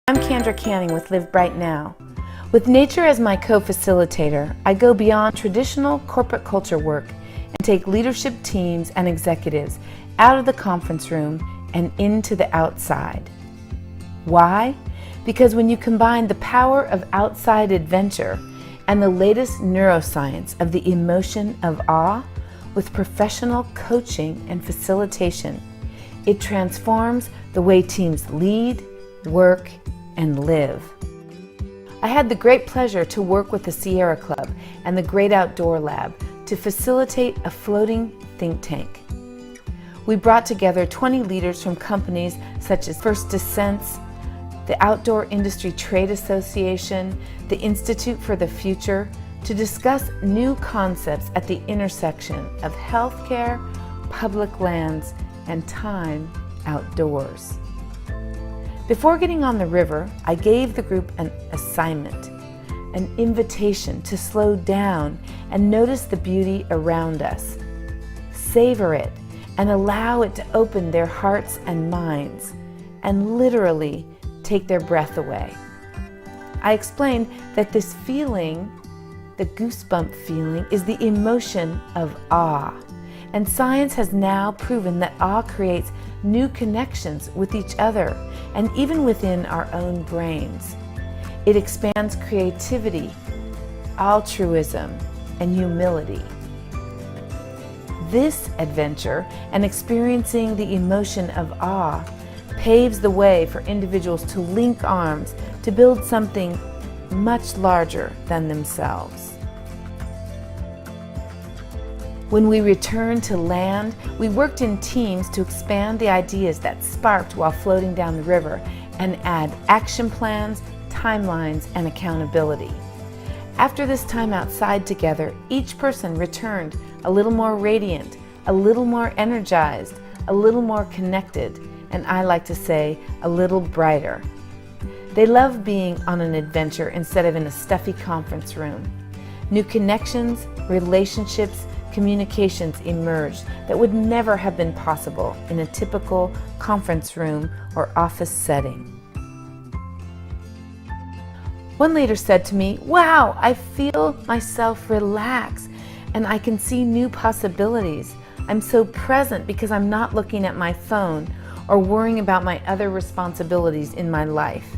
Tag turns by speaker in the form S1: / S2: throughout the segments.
S1: I'm Kendra Canning with Live Bright Now. With nature as my co-facilitator, I go beyond traditional corporate culture work and take leadership teams and executives out of the conference room and into the outside. Why? Because when you combine the power of outside adventure and the latest neuroscience of the emotion of awe with professional coaching and facilitation, it transforms the way teams lead, work, and live. I had the great pleasure to work with the Sierra Club and the Great Outdoor Lab to facilitate a floating think tank. We brought together 20 leaders from companies such as First Descents, the Outdoor Industry Trade Association, the Institute for the Future, to discuss new concepts at the intersection of healthcare, public lands, and time outdoors. Before getting on the river, I gave the group an assignment, an invitation to slow down and notice the beauty around us. Savor it and allow it to open their hearts and minds and literally take their breath away. I explained that this feeling, the goosebump feeling, is the emotion of awe. And science has now proven that awe creates new connections with each other and even within our own brains. It expands creativity, altruism, and humility. This adventure and experiencing the emotion of awe paves the way for individuals to link arms to build something much larger than themselves. When we returned to land, we worked in teams to expand the ideas that sparked while floating down the river and add action plans, timelines, and accountability. After this time outside together, each person returned a little more radiant, a little more energized, a little more connected, and I like to say, a little brighter. They love being on an adventure instead of in a stuffy conference room. New connections, relationships, communications emerged that would never have been possible in a typical conference room or office setting. One leader said to me, "Wow, I feel myself relax and I can see new possibilities. I'm so present because I'm not looking at my phone or worrying about my other responsibilities in my life.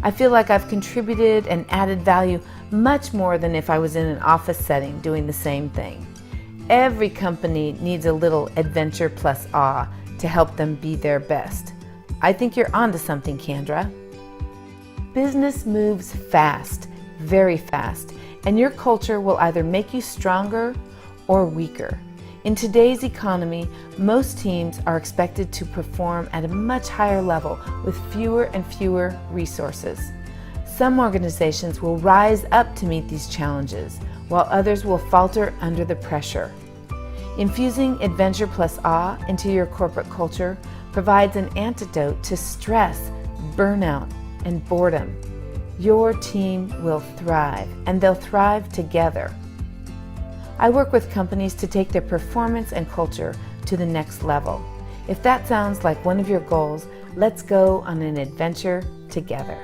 S1: I feel like I've contributed and added value much more than if I was in an office setting doing the same thing." Every company needs a little adventure plus awe to help them be their best. I think you're onto something, Kendra. Business moves fast, very fast, and your culture will either make you stronger or weaker. In today's economy, most teams are expected to perform at a much higher level with fewer and fewer resources. Some organizations will rise up to meet these challenges, while others will falter under the pressure. Infusing adventure plus awe into your corporate culture provides an antidote to stress, burnout, and boredom. Your team will thrive, and they'll thrive together. I work with companies to take their performance and culture to the next level. If that sounds like one of your goals, let's go on an adventure together.